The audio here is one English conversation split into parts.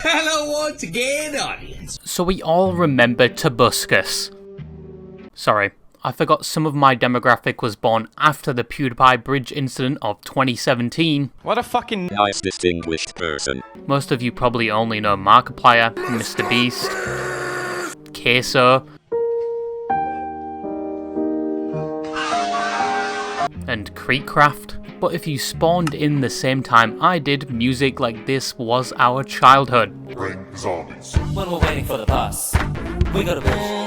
Hello once again, audience. So we all remember Tobuscus. Sorry, I forgot some of my demographic was born after the PewDiePie bridge incident of 2017. What a fucking nice distinguished person. Most of you probably only know Markiplier, Mr. Beast, Queso, and Creekcraft. But if you spawned in the same time I did, music like this was our childhood. Bring zombies. When we're waiting for the bus, we go to bed.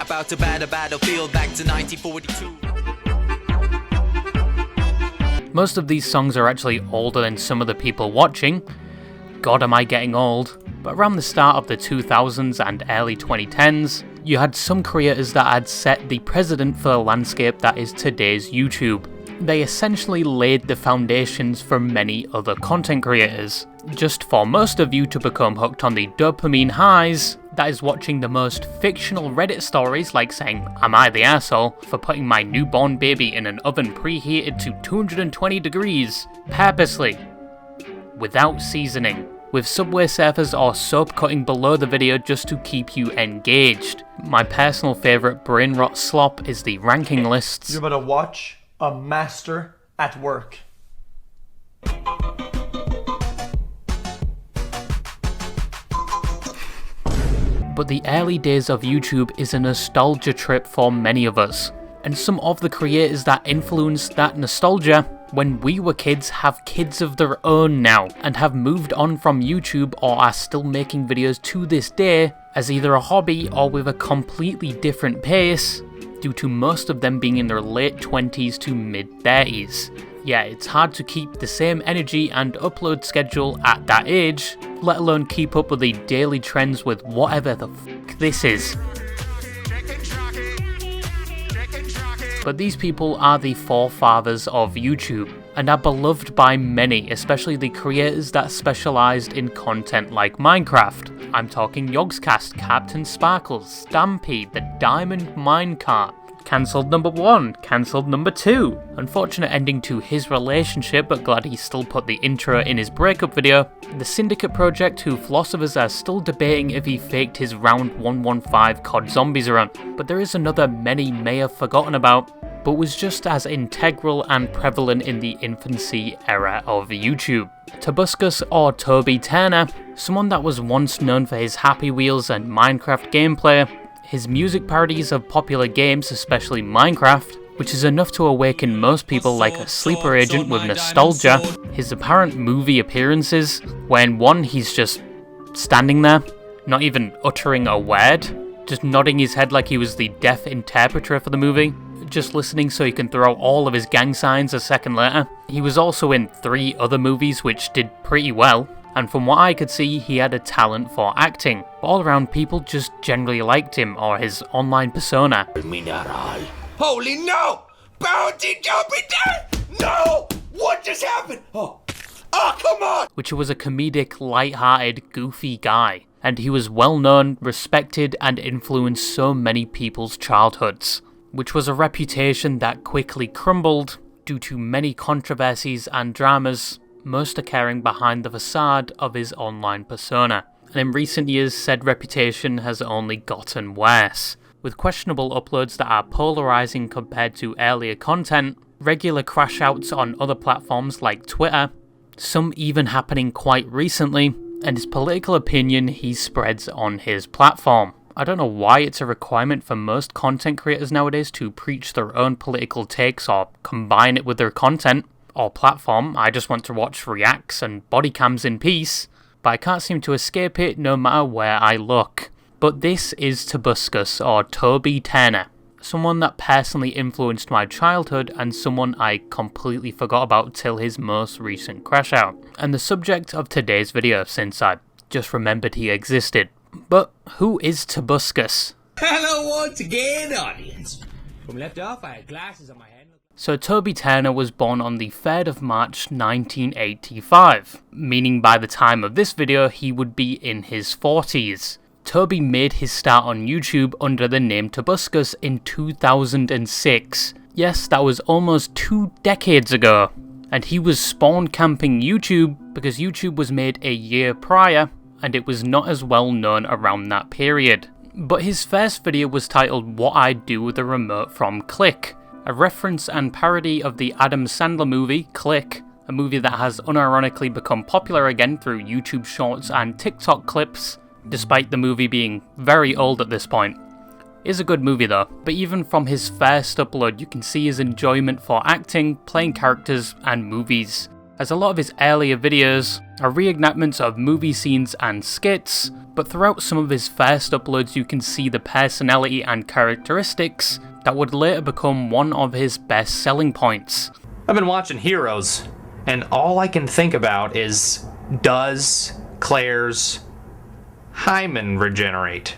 About to bat a battlefield back to 1942. Most of these songs are actually older than some of the people watching. God, am I getting old. But around the start of the 2000s and early 2010s, you had some creators that had set the precedent for the landscape that is today's YouTube. They essentially laid the foundations for many other content creators. Just for most of you to become hooked on the dopamine highs, that is watching the most fictional Reddit stories like saying, "Am I the asshole for putting my newborn baby in an oven preheated to 220 degrees, purposely, without seasoning, with Subway surfers or soap cutting below the video just to keep you engaged." My personal favourite brain rot slop is the ranking lists. You're about to watch a master at work. But the early days of YouTube is a nostalgia trip for many of us. And some of the creators that influenced that nostalgia when we were kids have kids of their own now and have moved on from YouTube or are still making videos to this day as either a hobby or with a completely different pace, due to most of them being in their late 20s to mid 30s. Yeah, it's hard to keep the same energy and upload schedule at that age, let alone keep up with the daily trends with whatever the fuck this is. But these people are the forefathers of YouTube, and are beloved by many, especially the creators that specialised in content like Minecraft. I'm talking Yogscast, Captain Sparkles, Stampy, the Diamond Minecart. Cancelled number 1, cancelled number 2. Unfortunate ending to his relationship, but glad he still put the intro in his breakup video. The Syndicate Project, who philosophers are still debating if he faked his round 115 COD Zombies run, but there is another many may have forgotten about, but was just as integral and prevalent in the infancy era of YouTube. Tobuscus, or Toby Turner, someone that was once known for his Happy Wheels and Minecraft gameplay, his music parodies of popular games, especially Minecraft, which is enough to awaken most people like a sleeper agent with nostalgia, his apparent movie appearances, when one, he's just standing there, not even uttering a word, just nodding his head like he was the deaf interpreter for the movie, just listening so he can throw all of his gang signs a second later. He was also in 3 other movies which did pretty well, and from what I could see, he had a talent for acting. All around, people just generally liked him or his online persona. Holy no! Bounty Jupiter! No! What just happened? Oh, come on! Which was a comedic, light-hearted, goofy guy, and he was well known, respected, and influenced so many people's childhoods, which was a reputation that quickly crumbled due to many controversies and dramas, most occurring behind the facade of his online persona. And in recent years, said reputation has only gotten worse, with questionable uploads that are polarizing compared to earlier content, regular crash outs on other platforms like Twitter, some even happening quite recently, and his political opinion he spreads on his platform. I don't know why it's a requirement for most content creators nowadays to preach their own political takes or combine it with their content or platform. I just want to watch reacts and body cams in peace, but I can't seem to escape it no matter where I look. But this is Tobuscus, or Toby Turner, someone that personally influenced my childhood and someone I completely forgot about till his most recent crash out, and the subject of today's video since I just remembered he existed. But who is Tobuscus? Hello once again, audience. From left off, I had glasses on my head. So Toby Turner was born on the 3rd of March 1985, meaning by the time of this video he would be in his 40s. Toby made his start on YouTube under the name Tobuscus in 2006. Yes, that was almost 2 decades ago. And he was spawn camping YouTube because YouTube was made a year prior and it was not as well known around that period. But his first video was titled What I'd Do with a Remote from Click, a reference and parody of the Adam Sandler movie Click, a movie that has unironically become popular again through YouTube shorts and TikTok clips, despite the movie being very old at this point. It's a good movie though, but even from his first upload you can see his enjoyment for acting, playing characters, and movies, as a lot of his earlier videos are reenactments of movie scenes and skits, but throughout some of his first uploads you can see the personality and characteristics that would later become one of his best selling points. I've been watching Heroes, and all I can think about is, does Claire's hymen regenerate?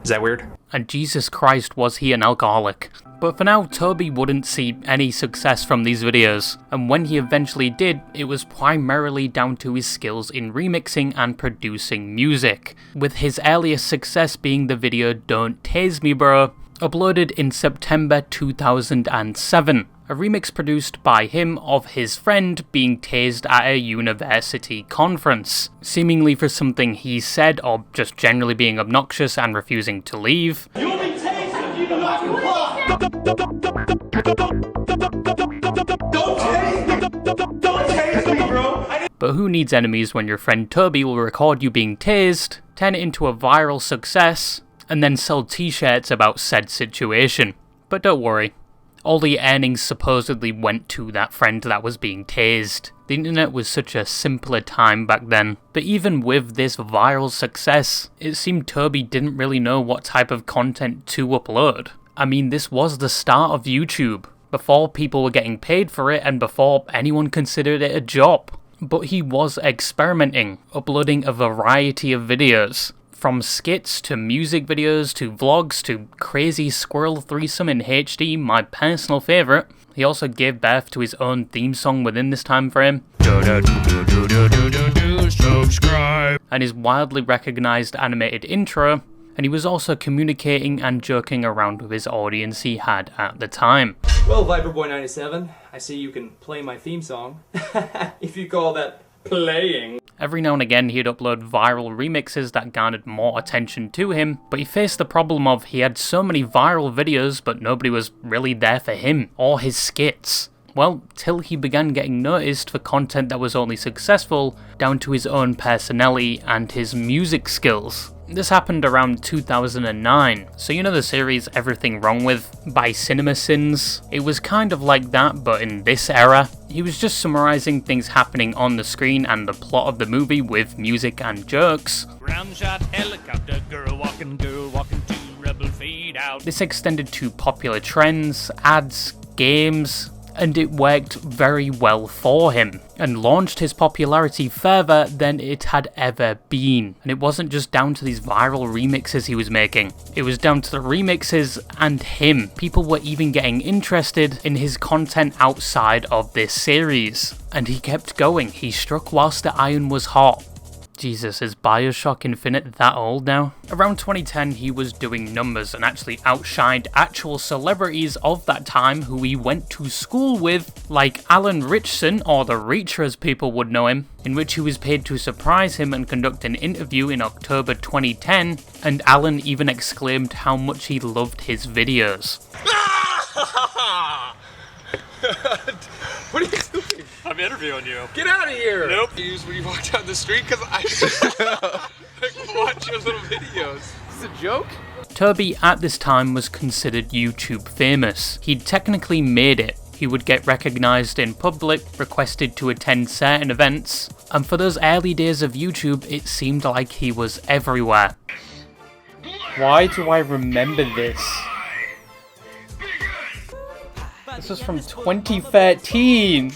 Is that weird? And Jesus Christ, was he an alcoholic. But for now, Toby wouldn't see any success from these videos, and when he eventually did, it was primarily down to his skills in remixing and producing music, with his earliest success being the video Don't Tase Me Bro, uploaded in September 2007. A remix produced by him of his friend being tased at a university conference, seemingly for something he said or just generally being obnoxious and refusing to leave. You'll be tased if you do not comply! Don't tase me, bro! But who needs enemies when your friend Toby will record you being tased, turn it into a viral success, and then sell t-shirts about said situation? But don't worry. All the earnings supposedly went to that friend that was being tased. The internet was such a simpler time back then. But even with this viral success, it seemed Toby didn't really know what type of content to upload. I mean, this was the start of YouTube, before people were getting paid for it and before anyone considered it a job. But he was experimenting, uploading a variety of videos. From skits to music videos to vlogs to crazy squirrel threesome in HD, my personal favourite. He also gave birth to his own theme song within this time frame. Subscribe. And his wildly recognised animated intro. And he was also communicating and joking around with his audience he had at the time. Well, Viperboy97, I see you can play my theme song. If you call that playing. Every now and again he'd upload viral remixes that garnered more attention to him, but he faced the problem of he had so many viral videos but nobody was really there for him, or his skits. Well, till he began getting noticed for content that was only successful down to his own personality and his music skills. This happened around 2009, so you know the series Everything Wrong With by CinemaSins? It was kind of like that, but in this era. He was just summarising things happening on the screen and the plot of the movie with music and jokes. Round shot helicopter, girl walking to rebel fade out. This extended to popular trends, ads, games, and it worked very well for him, and launched his popularity further than it had ever been. And it wasn't just down to these viral remixes he was making, it was down to the remixes and him. People were even getting interested in his content outside of this series. And he kept going, he struck whilst the iron was hot. Jesus, is Bioshock Infinite that old now? Around 2010 he was doing numbers and actually outshined actual celebrities of that time who he went to school with, like Alan Ritchson, or the Reacher as people would know him, in which he was paid to surprise him and conduct an interview in October 2010, and Alan even exclaimed how much he loved his videos. What are you doing? I'm interviewing you. Get out of here! Nope. You use when you walk down the street because I watch your little videos. Is this a joke? Toby at this time was considered YouTube famous. He'd technically made it. He would get recognised in public, requested to attend certain events, and for those early days of YouTube it seemed like he was everywhere. Why do I remember this? This is from 2013!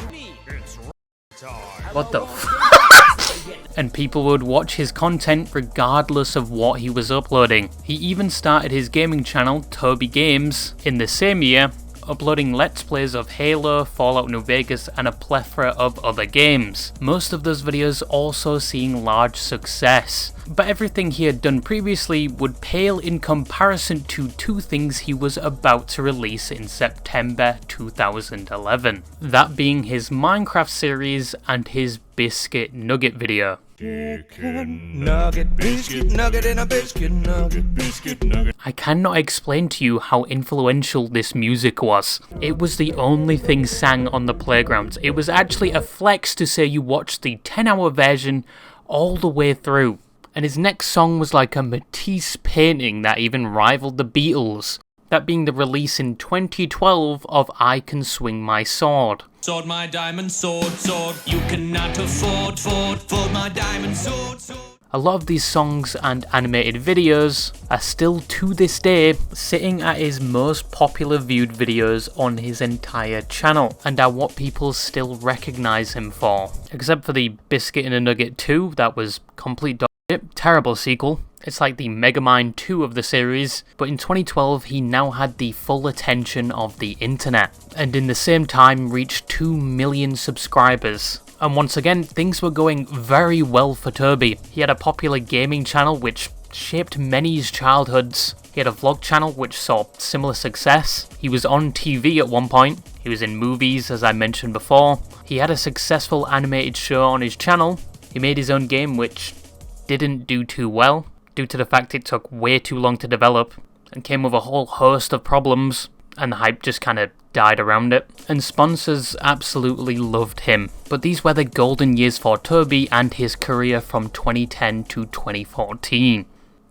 What the f? And people would watch his content regardless of what he was uploading. He even started his gaming channel, Toby Games, in the same year, uploading Let's Plays of Halo, Fallout New Vegas, and a plethora of other games. Most of those videos also seeing large success. But everything he had done previously would pale in comparison to two things he was about to release in September 2011. That being his Minecraft series and his Biscuit Nugget video. Nugget, biscuit, nugget, and a biscuit, nugget, biscuit, nugget. I cannot explain to you how influential this music was. It was the only thing sang on the playgrounds. It was actually a flex to say you watched the 10-hour version all the way through. And his next song was like a Matisse painting that even rivaled the Beatles. That being the release in 2012 of I Can Swing My Sword. Sword my diamond sword, sword. You cannot afford, my diamond sword, sword. A lot of these songs and animated videos are still to this day sitting at his most popular viewed videos on his entire channel and are what people still recognise him for. Except for the Biscuit and a Nugget 2, that was complete dog shit, terrible sequel. It's like the Megamind 2 of the series, but in 2012 he now had the full attention of the internet, and in the same time reached 2 million subscribers. And once again, things were going very well for Toby. He had a popular gaming channel which shaped many's childhoods. He had a vlog channel which saw similar success. He was on TV at one point. He was in movies, as I mentioned before. He had a successful animated show on his channel. He made his own game which didn't do too well, due to the fact it took way too long to develop and came with a whole host of problems, and the hype just kind of died around it. And sponsors absolutely loved him. But these were the golden years for Toby and his career from 2010 to 2014.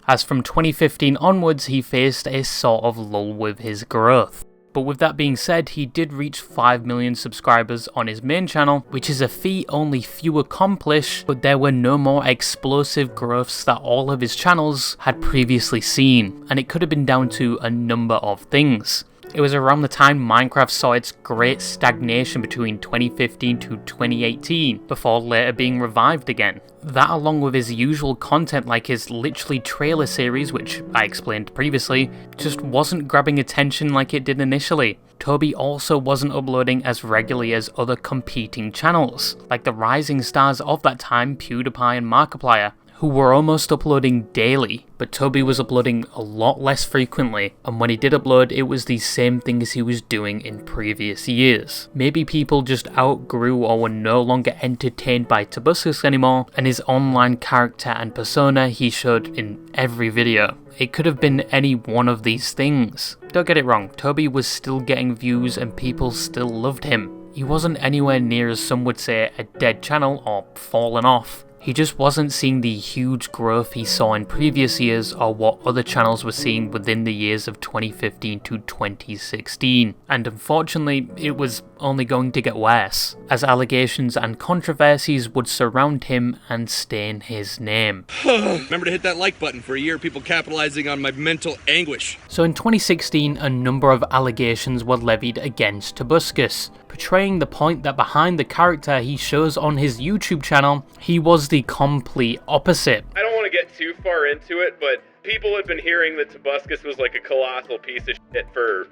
As from 2015 onwards, he faced a sort of lull with his growth. But with that being said, he did reach 5 million subscribers on his main channel, which is a feat only few accomplish, but there were no more explosive growths that all of his channels had previously seen, and it could have been down to a number of things. It was around the time Minecraft saw its great stagnation between 2015 to 2018, before later being revived again. That, along with his usual content like his literally trailer series, which I explained previously, just wasn't grabbing attention like it did initially. Toby also wasn't uploading as regularly as other competing channels, like the rising stars of that time, PewDiePie and Markiplier, who were almost uploading daily, but Toby was uploading a lot less frequently, and when he did upload, it was the same things he was doing in previous years. Maybe people just outgrew or were no longer entertained by Tobuscus anymore, and his online character and persona he showed in every video. It could have been any one of these things. Don't get it wrong, Toby was still getting views and people still loved him. He wasn't anywhere near, as some would say, a dead channel or fallen off. He just wasn't seeing the huge growth he saw in previous years or what other channels were seeing within the years of 2015 to 2016. And unfortunately, it was only going to get worse, as allegations and controversies would surround him and stain his name. Remember to hit that like button for a year of people capitalizing on my mental anguish. So in 2016, a number of allegations were levied against Tobuscus, portraying the point that behind the character he shows on his YouTube channel, he was the complete opposite. I don't want to get too far into it, but people had been hearing that Tobuscus was like a colossal piece of shit for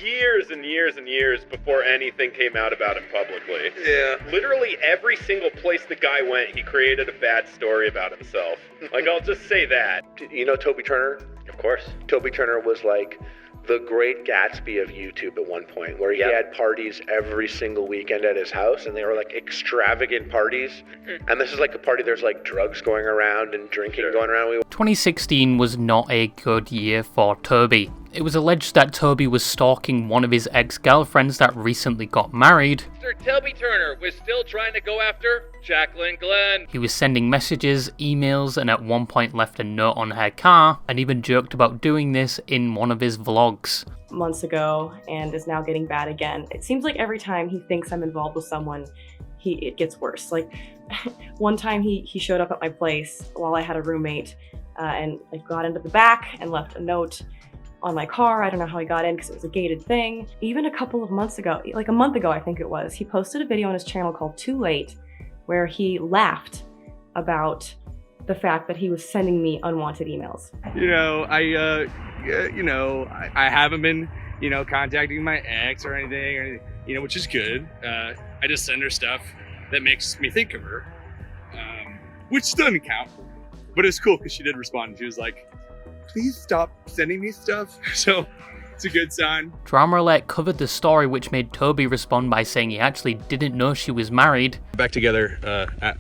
years and years and years before anything came out about him publicly. Yeah. Literally every single place the guy went, he created a bad story about himself. Like, I'll just say that. You know Toby Turner? Of course. Toby Turner was like the Great Gatsby of YouTube at one point, where he had parties every single weekend at his house, and they were like extravagant parties. And this is like a party, there's like drugs going around and drinking going around. 2016 was not a good year for Toby. It was alleged that Toby was stalking one of his ex-girlfriends that recently got married. Mr. Toby Turner was still trying to go after Jacqueline Glenn. He was sending messages, emails, and at one point left a note on her car, and even joked about doing this in one of his vlogs. Months ago, and is now getting bad again. It seems like every time he thinks I'm involved with someone, it gets worse. Like, one time he showed up at my place while I had a roommate, and like got into the back and left a note on my car. I don't know how he got in because it was a gated thing. Even a couple of months ago, like a month ago I think it was, he posted a video on his channel called Too Late, where he laughed about the fact that he was sending me unwanted emails. You know, I haven't been you know, contacting my ex or anything, or, you know, which is good. I just send her stuff that makes me think of her, which doesn't count. But it's cool because she did respond. She was like, please stop sending me stuff. So it's a good sign. Drama Alert covered the story, which made Toby respond by saying he actually didn't know she was married. Back together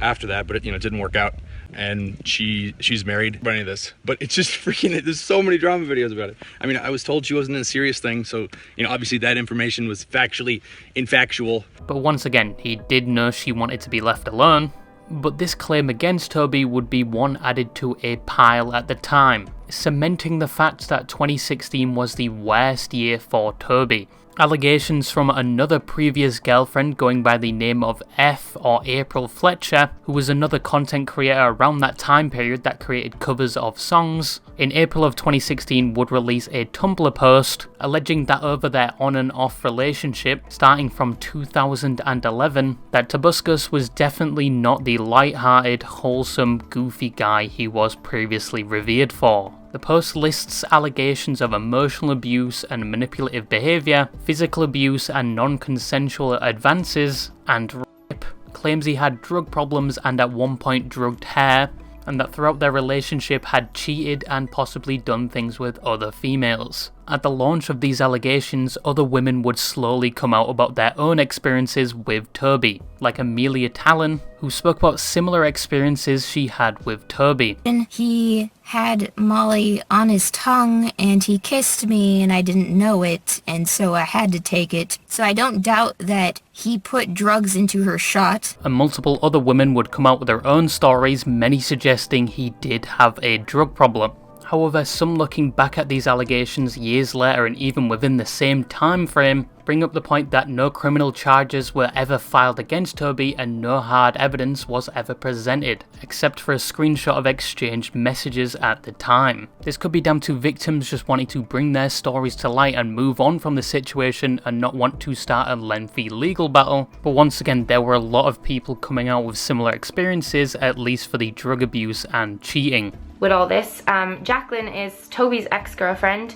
after that, but it, you know, didn't work out. And she's married by any of this. But it's just freaking, there's so many drama videos about it. I mean, I was told she wasn't in a serious thing, so, you know, obviously that information was factually infactual. But once again, he did know she wanted to be left alone. But this claim against Toby would be one added to a pile at the time, cementing the fact that 2016 was the worst year for Toby. Allegations from another previous girlfriend going by the name of F or April Fletcher, who was another content creator around that time period that created covers of songs, in April of 2016 would release a Tumblr post alleging that over their on and off relationship starting from 2011, that Tobuscus was definitely not the light-hearted, wholesome, goofy guy he was previously revered for. The post lists allegations of emotional abuse and manipulative behaviour, physical abuse and non-consensual advances, and rape, claims he had drug problems and at one point drugged hair, and that throughout their relationship had cheated and possibly done things with other females. At the launch of these allegations, other women would slowly come out about their own experiences with Toby, like Amelia Talon, who spoke about similar experiences she had with Toby. He had Molly on his tongue and he kissed me and I didn't know it, and so I had to take it. So I don't doubt that he put drugs into her shot. And multiple other women would come out with their own stories, many suggesting he did have a drug problem. However, some looking back at these allegations years later and even within the same time frame bring up the point that no criminal charges were ever filed against Toby and no hard evidence was ever presented, except for a screenshot of exchanged messages at the time. This could be down to victims just wanting to bring their stories to light and move on from the situation and not want to start a lengthy legal battle, but once again there were a lot of people coming out with similar experiences, at least for the drug abuse and cheating. With all this, Jacqueline is Toby's ex-girlfriend,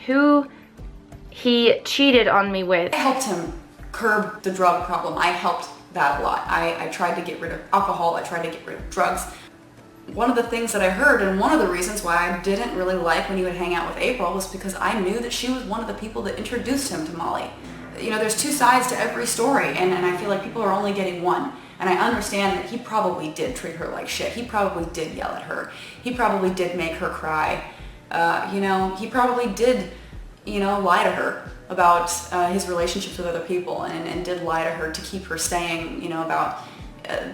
who he cheated on me with. I helped him curb the drug problem. I helped that a lot. I tried to get rid of alcohol, I tried to get rid of drugs. One of the things that I heard, and one of the reasons why I didn't really like when he would hang out with April, was because I knew that she was one of the people that introduced him to Molly. You know, there's two sides to every story, and I feel like people are only getting one. And I understand that he probably did treat her like shit. He probably did yell at her. He probably did make her cry. You know, he probably did, you know, lie to her about his relationships with other people, and did lie to her to keep her staying, you know, about,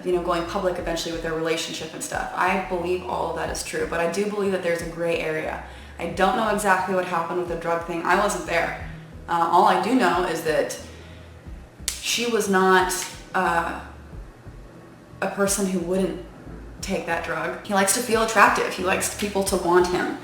you know, going public eventually with their relationship and stuff. I believe all of that is true, but I do believe that there's a gray area. I don't know exactly what happened with the drug thing. I wasn't there. All I do know is that she was not a person who wouldn't take that drug. He likes to feel attractive. He likes people to want him.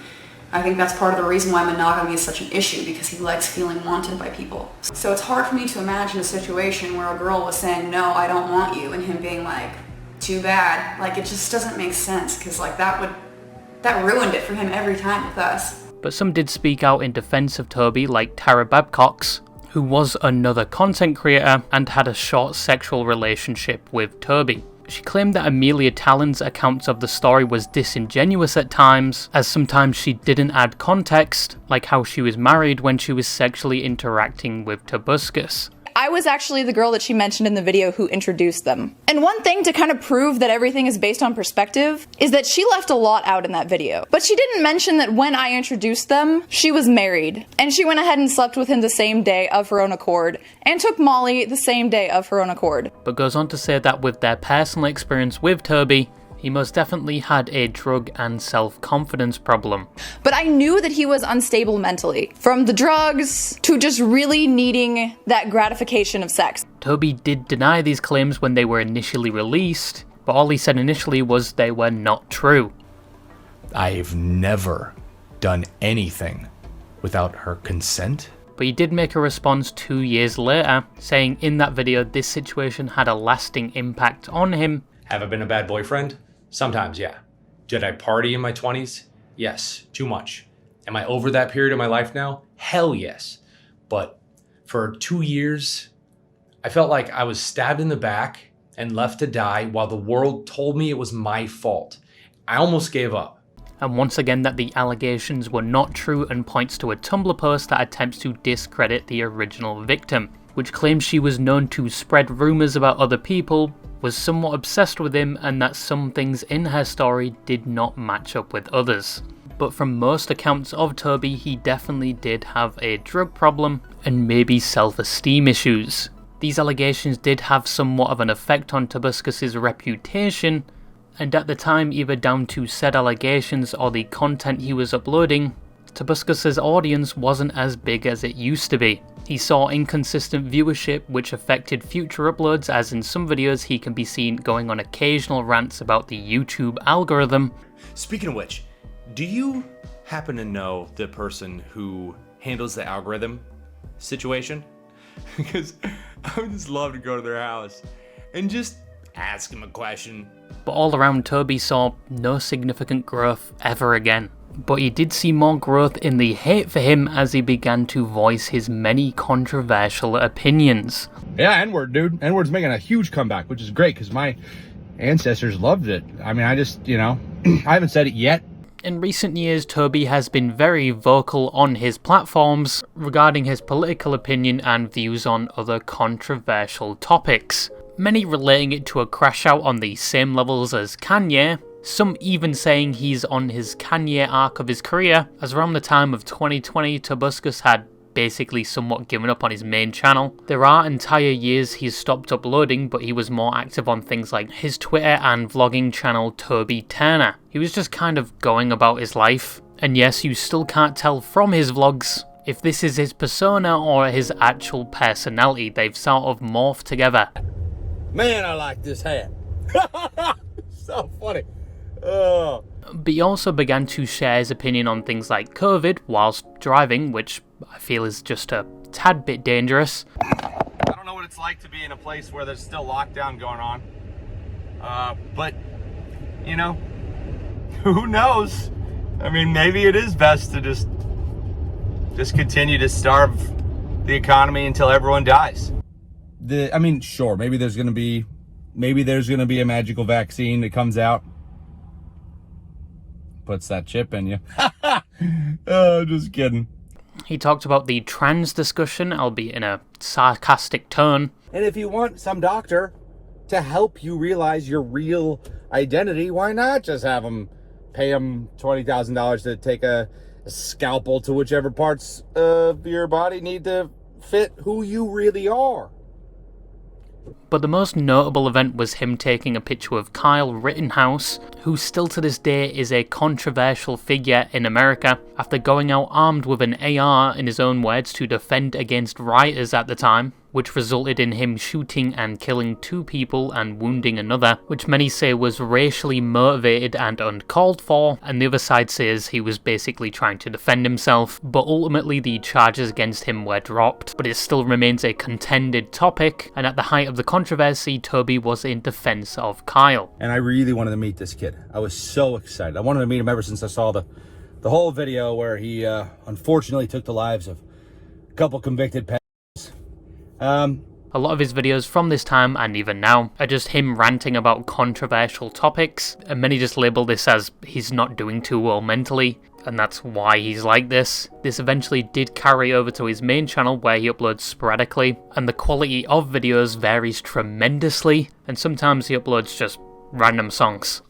I think that's part of the reason why monogamy is such an issue, because he likes feeling wanted by people. So it's hard for me to imagine a situation where a girl was saying, no, I don't want you, and him being like, too bad. Like, it just doesn't make sense, because like that ruined it for him every time with us. But some did speak out in defense of Toby, like Tara Babcox, who was another content creator and had a short sexual relationship with Toby. She claimed that Amelia Talon's accounts of the story was disingenuous at times, as sometimes she didn't add context, like how she was married when she was sexually interacting with Tobuscus. I was actually the girl that she mentioned in the video who introduced them. And one thing to kind of prove that everything is based on perspective is that she left a lot out in that video. But she didn't mention that when I introduced them, she was married. And she went ahead and slept with him the same day of her own accord, and took Molly the same day of her own accord. But goes on to say that with their personal experience with Toby, he most definitely had a drug and self-confidence problem. But I knew that he was unstable mentally, from the drugs to just really needing that gratification of sex. Toby did deny these claims when they were initially released, but all he said initially was they were not true. I've never done anything without her consent. But he did make a response 2 years later, saying in that video this situation had a lasting impact on him. Have I been a bad boyfriend? Sometimes, yeah. Did I party in my 20s? Yes, too much. Am I over that period of my life now? hell yes. But for 2 years, I felt like I was stabbed in the back and left to die while the world told me it was my fault. I almost gave up. And once again that the allegations were not true, and points to a Tumblr post that attempts to discredit the original victim, which claims she was known to spread rumours about other people, was somewhat obsessed with him, and that some things in her story did not match up with others. But from most accounts of Toby, he definitely did have a drug problem and maybe self-esteem issues. These allegations did have somewhat of an effect on Tobuscus' reputation, and at the time, either down to said allegations or the content he was uploading, Tobuscus' audience wasn't as big as it used to be. He saw inconsistent viewership, which affected future uploads, as in some videos he can be seen going on occasional rants about the YouTube algorithm. Speaking of which, do you happen to know the person who handles the algorithm situation? Because I would just love to go to their house and just ask him a question. But all around, Toby saw no significant growth ever again. But he did see more growth in the hate for him as he began to voice his many controversial opinions. Yeah, N-word, dude. N-word's making a huge comeback, which is great because my ancestors loved it. I mean, I just, I haven't said it yet. In recent years, Toby has been very vocal on his platforms regarding his political opinion and views on other controversial topics. Many relating it to a crash out on the same levels as Kanye, some even saying he's on his Kanye arc of his career, as around the time of 2020, Tobuscus had basically somewhat given up on his main channel. There are entire years he's stopped uploading, but he was more active on things like his Twitter and vlogging channel Toby Turner. He was just kind of going about his life. And yes, you still can't tell from his vlogs if this is his persona or his actual personality. They've sort of morphed together. Man, I like this hat. So funny. But he also began to share his opinion on things like COVID whilst driving, which I feel is just a tad bit dangerous. I don't know what it's like to be in a place where there's still lockdown going on. But, who knows? I mean, maybe it is best to just continue to starve the economy until everyone dies. Sure, maybe there's gonna be a magical vaccine that comes out, puts that chip in you. Oh, just kidding. He talked about the trans discussion, albeit in a sarcastic tone. And if you want some doctor to help you realize your real identity, why not just have him pay him $20,000 to take a scalpel to whichever parts of your body need to fit who you really are? But the most notable event was him taking a picture of Kyle Rittenhouse, who still to this day is a controversial figure in America, after going out armed with an AR, in his own words, to defend against rioters at the time, which resulted in him shooting and killing 2 people and wounding another, which many say was racially motivated and uncalled for, and the other side says he was basically trying to defend himself. But ultimately the charges against him were dropped, but it still remains a contended topic, and at the height of the controversy, Toby was in defense of Kyle. And I really wanted to meet this kid. I was so excited. I wanted to meet him ever since I saw the whole video where he unfortunately took the lives of a couple convicted pedophiles. A lot of his videos from this time and even now are just him ranting about controversial topics, and many just label this as he's not doing too well mentally, and that's why he's like this. This eventually did carry over to his main channel where he uploads sporadically, and the quality of videos varies tremendously, and sometimes he uploads just random songs.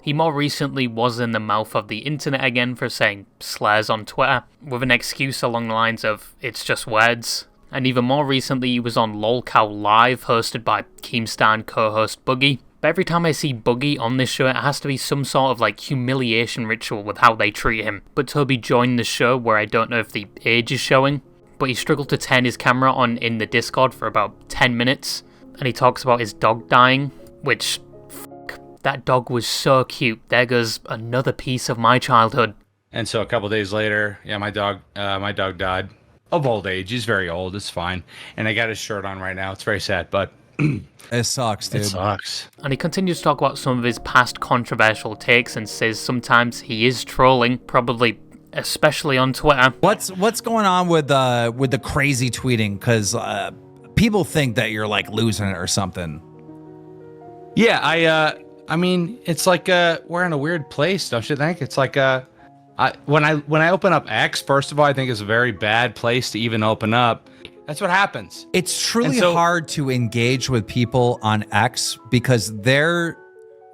He more recently was in the mouth of the internet again for saying slurs on Twitter, with an excuse along the lines of, it's just words. And even more recently he was on LolCow Live, hosted by Keemstar co-host Boogie. But every time I see Boogie on this show, it has to be some sort of like humiliation ritual with how they treat him. But Toby joined the show, where I don't know if the age is showing, but he struggled to turn his camera on in the Discord for about 10 minutes. And he talks about his dog dying, which... that dog was so cute. There goes another piece of my childhood. And so a couple days later, yeah, my dog died of old age. He's very old. It's fine. And I got his shirt on right now. It's very sad, but it sucks, dude. It sucks. And he continues to talk about some of his past controversial takes and says sometimes he is trolling, probably especially on Twitter. What's going on with the crazy tweeting? Because people think that you're like losing it or something. Yeah, I mean, it's like we're in a weird place, don't you think? It's like when I open up X, first of all, I think it's a very bad place to even open up. That's what happens. It's truly hard to engage with people on X because they're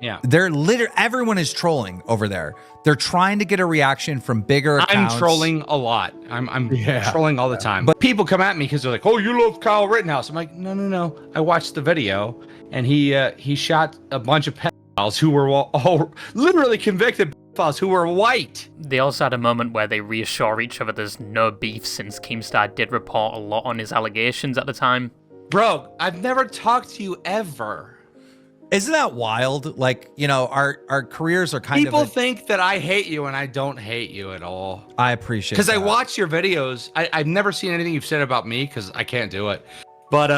literally everyone is trolling over there. They're trying to get a reaction from bigger accounts. I'm trolling a lot. I'm trolling all the time. But people come at me because they're like, "Oh, you love Kyle Rittenhouse." I'm like, no. I watched the video, and he shot a bunch of pedophiles who were all literally convicted pedophiles who were white. They also had a moment where they reassure each other there's no beef, since Keemstar did report a lot on his allegations at the time. Bro, I've never talked to you ever. Isn't that wild? Like, you know, our careers are kind People of... think that I hate you, and I don't hate you at all. I appreciate Because I that. watch your videos. I've never seen anything you've said about me, because I can't do it. But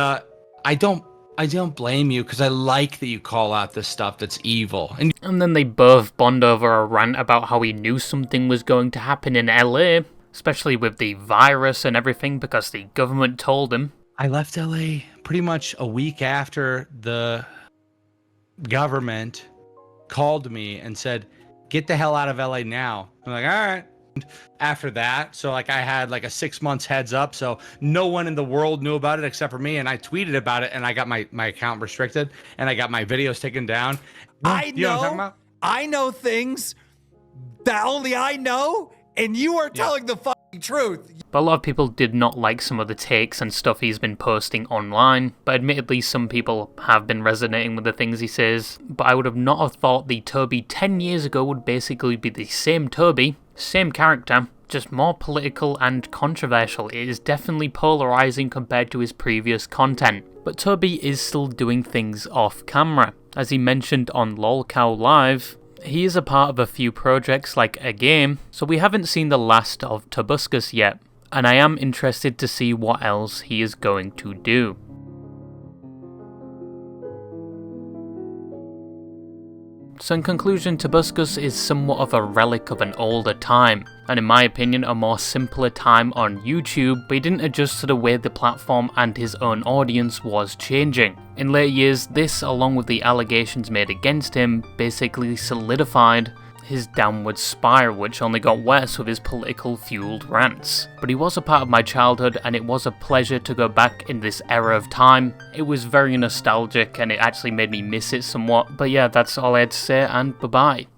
I don't blame you, because I like that you call out this stuff that's evil. And then they both bond over a rant about how he knew something was going to happen in LA, especially with the virus and everything, because the government told him. I left LA pretty much a week after the government called me and said, "Get the hell out of LA now." I'm like, all right. After that, so like I had like a 6 months heads up, so no one in the world knew about it except for me, and I tweeted about it, and I got my account restricted, and I got my videos taken down. I You know what I'm talking about? I know things that only I know, and you are telling the fucking truth. But a lot of people did not like some of the takes and stuff he's been posting online, but admittedly some people have been resonating with the things he says. But I would have not have thought the Toby 10 years ago would basically be the same Toby, same character, just more political and controversial. It is definitely polarizing compared to his previous content. But Toby is still doing things off camera. As he mentioned on LolCow Live, he is a part of a few projects like a game, so we haven't seen the last of Tobuscus yet, and I am interested to see what else he is going to do. So in conclusion, Tobuscus is somewhat of a relic of an older time, and in my opinion a more simpler time on YouTube, but he didn't adjust to the way the platform and his own audience was changing. In later years, this, along with the allegations made against him, basically solidified his downward spiral, which only got worse with his political-fueled rants. But he was a part of my childhood, and it was a pleasure to go back in this era of time. It was very nostalgic, and it actually made me miss it somewhat. But yeah, that's all I had to say, and bye-bye.